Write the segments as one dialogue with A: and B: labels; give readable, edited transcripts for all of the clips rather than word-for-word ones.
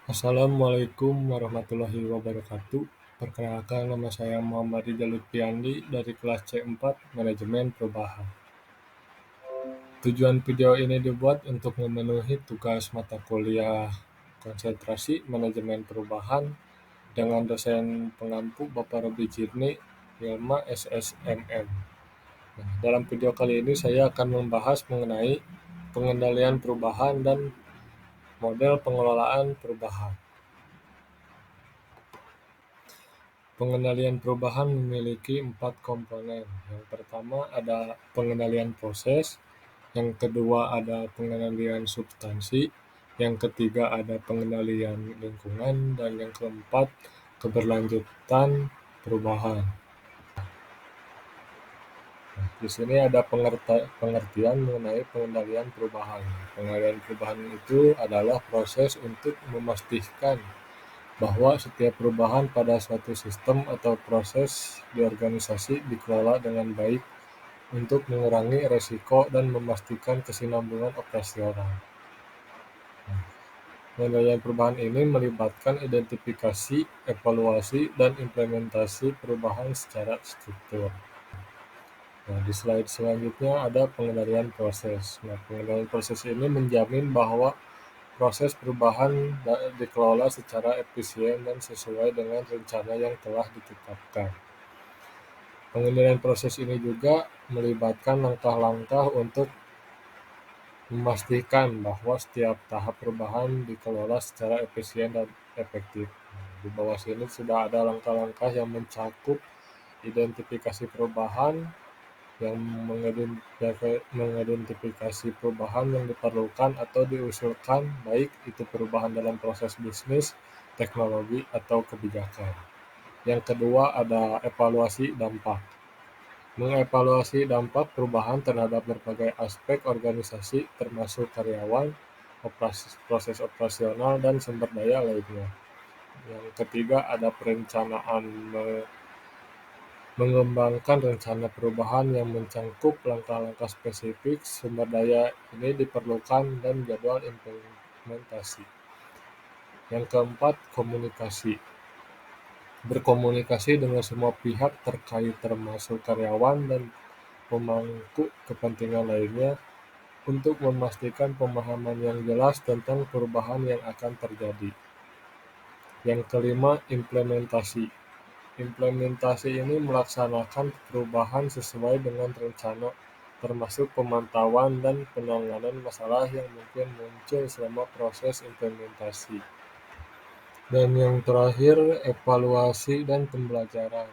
A: Assalamualaikum warahmatullahi wabarakatuh. Perkenalkan, nama saya Muhammad Rizal Lutfiandi dari kelas C4 Manajemen Perubahan. Tujuan video ini dibuat untuk memenuhi tugas mata kuliah konsentrasi manajemen perubahan dengan dosen pengampu Bapak Robi Jirni, Yilma SSMM. Nah, dalam video kali ini saya akan membahas mengenai pengendalian perubahan dan model pengelolaan perubahan. Pengendalian perubahan memiliki 4 komponen. Yang pertama ada pengendalian proses, yang kedua ada pengendalian substansi, yang ketiga ada pengendalian lingkungan, dan yang keempat keberlanjutan perubahan. Nah, di sini ada pengertian mengenai pengendalian perubahan. Pengendalian perubahan itu adalah proses untuk memastikan bahwa setiap perubahan pada suatu sistem atau proses di organisasi dikelola dengan baik untuk mengurangi resiko dan memastikan kesinambungan operasional. Pengendalian perubahan ini melibatkan identifikasi, evaluasi, dan implementasi perubahan secara struktur. Nah, di slide selanjutnya ada pengendalian proses. Nah, pengendalian proses ini menjamin bahwa proses perubahan dikelola secara efisien dan sesuai dengan rencana yang telah ditetapkan. Pengendalian proses ini juga melibatkan langkah-langkah untuk memastikan bahwa setiap tahap perubahan dikelola secara efisien dan efektif. Di bawah sini sudah ada langkah-langkah yang mencakup identifikasi perubahan, yang mengidentifikasi perubahan yang diperlukan atau diusulkan, baik itu perubahan dalam proses bisnis, teknologi, atau kebijakan. Yang kedua ada evaluasi dampak. Mengevaluasi dampak perubahan terhadap berbagai aspek organisasi termasuk karyawan, proses operasional, dan sumber daya lainnya. Yang ketiga ada perencanaan. Mengembangkan rencana perubahan yang mencakup langkah-langkah spesifik, sumber daya ini diperlukan, dan jadwal implementasi. Yang keempat, komunikasi. Berkomunikasi dengan semua pihak terkait termasuk karyawan dan pemangku kepentingan lainnya untuk memastikan pemahaman yang jelas tentang perubahan yang akan terjadi. Yang kelima, implementasi. Implementasi ini melaksanakan perubahan sesuai dengan rencana, termasuk pemantauan dan penanganan masalah yang mungkin muncul selama proses implementasi. Dan yang terakhir, evaluasi dan pembelajaran.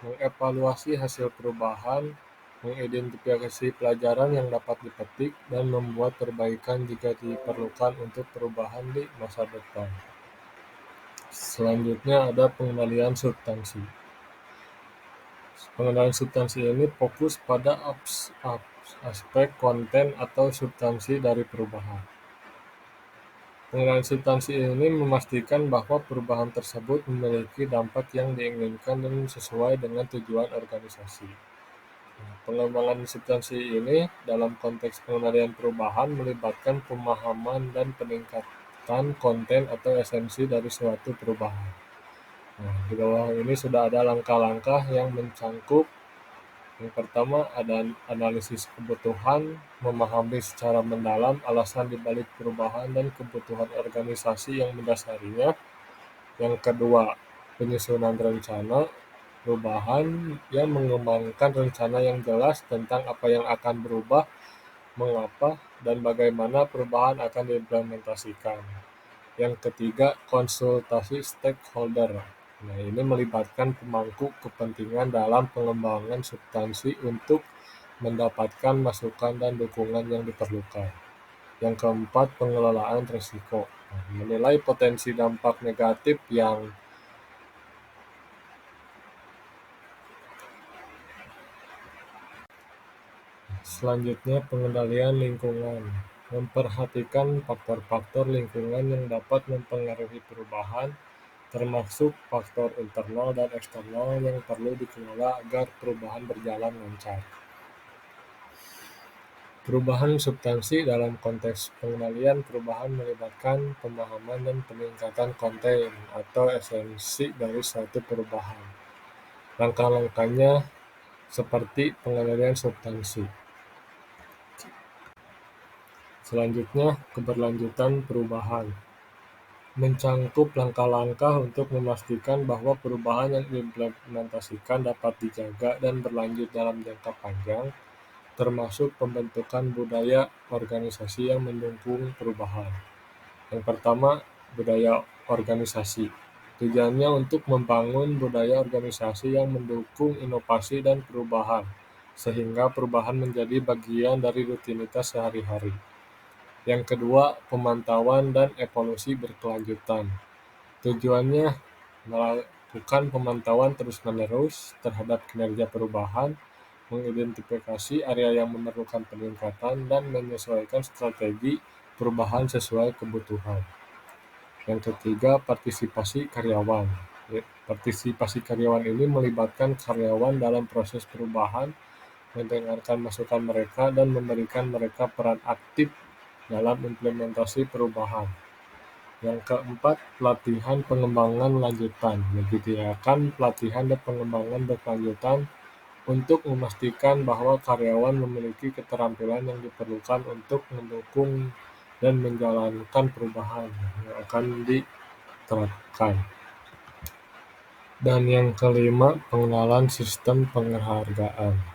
A: Mengevaluasi hasil perubahan, mengidentifikasi pelajaran yang dapat dipetik, dan membuat perbaikan jika diperlukan untuk perubahan di masa depan. Selanjutnya ada pengendalian substansi. Pengendalian substansi ini fokus pada aspek konten atau substansi dari perubahan. Pengendalian substansi ini memastikan bahwa perubahan tersebut memiliki dampak yang diinginkan dan sesuai dengan tujuan organisasi. Pengembangan substansi ini dalam konteks pengendalian perubahan melibatkan pemahaman dan peningkatan konten atau esensi dari suatu perubahan. Nah, di bawah ini sudah ada langkah-langkah yang mencakup. Yang pertama ada analisis kebutuhan, memahami secara mendalam alasan dibalik perubahan dan kebutuhan organisasi yang mendasarinya. Yang kedua, penyusunan rencana perubahan yang mengembangkan rencana yang jelas tentang apa yang akan berubah, mengapa, dan bagaimana perubahan akan diimplementasikan. Yang ketiga, konsultasi stakeholder. Nah, ini melibatkan pemangku kepentingan dalam pengembangan substansi untuk mendapatkan masukan dan dukungan yang diperlukan. Yang keempat, pengelolaan risiko. Nah, menilai potensi dampak negatif yang selanjutnya, pengendalian lingkungan. Memperhatikan faktor-faktor lingkungan yang dapat mempengaruhi perubahan, termasuk faktor internal dan eksternal yang perlu dikelola agar perubahan berjalan lancar. Perubahan substansi dalam konteks pengendalian perubahan melibatkan pemahaman dan peningkatan konten atau esensi dari suatu perubahan. Langkah-langkahnya seperti pengendalian substansi. Selanjutnya, keberlanjutan perubahan. Mencangkup langkah-langkah untuk memastikan bahwa perubahan yang diimplementasikan dapat dijaga dan berlanjut dalam jangka panjang, termasuk pembentukan budaya organisasi yang mendukung perubahan. Yang pertama, budaya organisasi. Tujuannya untuk membangun budaya organisasi yang mendukung inovasi dan perubahan, sehingga perubahan menjadi bagian dari rutinitas sehari-hari. Yang kedua, pemantauan dan evolusi berkelanjutan. Tujuannya melakukan pemantauan terus-menerus terhadap kinerja perubahan, mengidentifikasi area yang memerlukan peningkatan, dan menyesuaikan strategi perubahan sesuai kebutuhan. Yang ketiga, partisipasi karyawan. Partisipasi karyawan ini melibatkan karyawan dalam proses perubahan, mendengarkan masukan mereka, dan memberikan mereka peran aktif dalam implementasi perubahan. Yang keempat, pelatihan pengembangan lanjutan. Menyediakan pelatihan dan pengembangan berkelanjutan untuk memastikan bahwa karyawan memiliki keterampilan yang diperlukan untuk mendukung dan menjalankan perubahan yang akan diterapkan. Dan yang kelima, pengenalan sistem penghargaan.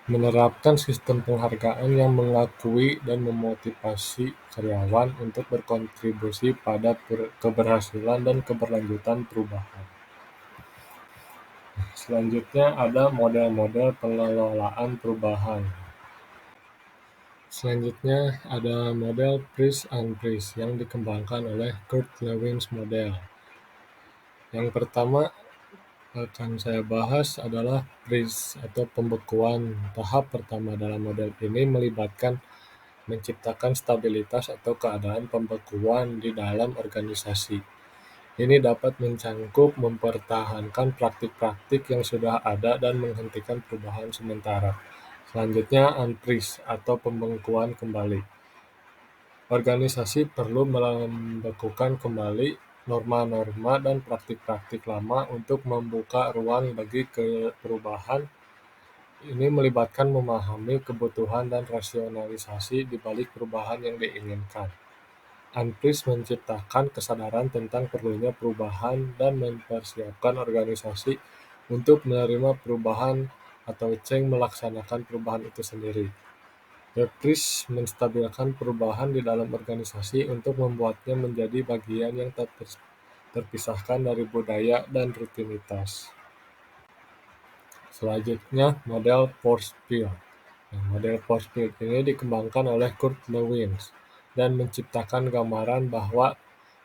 A: Menerapkan sistem penghargaan yang mengakui dan memotivasi karyawan untuk berkontribusi pada keberhasilan dan keberlanjutan perubahan. Selanjutnya ada model-model pengelolaan perubahan. Selanjutnya ada model Price-Unprice yang dikembangkan oleh Kurt Lewin's model. Yang pertama akan saya bahas adalah Price atau pembekuan. Tahap pertama dalam model ini melibatkan menciptakan stabilitas atau keadaan pembekuan di dalam organisasi. Ini dapat mencangkup mempertahankan praktik-praktik yang sudah ada dan menghentikan perubahan sementara. Selanjutnya, unfreeze atau pembekuan kembali. Organisasi perlu membekukan kembali norma-norma dan praktik-praktik lama untuk membuka ruang bagi perubahan. Ini melibatkan memahami kebutuhan dan rasionalisasi di balik perubahan yang diinginkan. Unfreeze menciptakan kesadaran tentang perlunya perubahan dan mempersiapkan organisasi untuk menerima perubahan atau change melaksanakan perubahan itu sendiri. Refreeze menstabilkan perubahan di dalam organisasi untuk membuatnya menjadi bagian yang terpisahkan dari budaya dan rutinitas. Selanjutnya, model force field. Model force field ini dikembangkan oleh Kurt Lewin dan menciptakan gambaran bahwa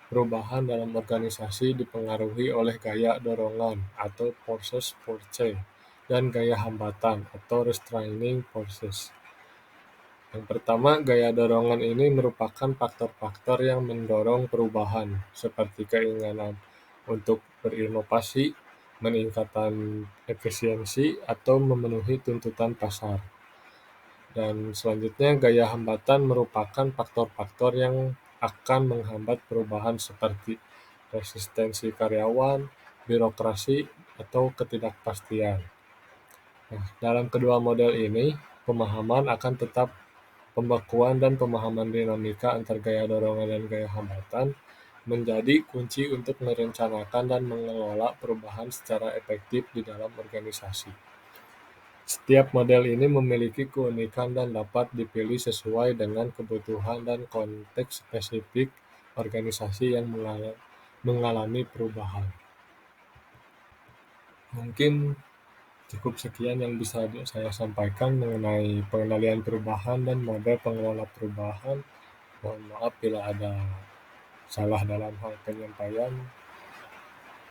A: perubahan dalam organisasi dipengaruhi oleh gaya dorongan atau forces for change dan gaya hambatan atau restraining forces. Yang pertama, gaya dorongan ini merupakan faktor-faktor yang mendorong perubahan, seperti keinginan untuk berinovasi, meningkatkan efisiensi, atau memenuhi tuntutan pasar. Dan selanjutnya, gaya hambatan merupakan faktor-faktor yang akan menghambat perubahan seperti resistensi karyawan, birokrasi, atau ketidakpastian. Nah, dalam kedua model ini, pemahaman akan tetap pembekuan dan pemahaman dinamika antar gaya dorongan dan gaya hambatan menjadi kunci untuk merencanakan dan mengelola perubahan secara efektif di dalam organisasi. Setiap model ini memiliki keunikan dan dapat dipilih sesuai dengan kebutuhan dan konteks spesifik organisasi yang mengalami perubahan. Mungkin cukup sekian yang bisa saya sampaikan mengenai pengendalian perubahan dan model pengelola perubahan. Mohon maaf bila ada salah dalam hal penyampaian.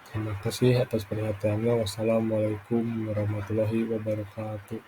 A: Terima kasih atas perhatiannya. Wassalamualaikum warahmatullahi wabarakatuh.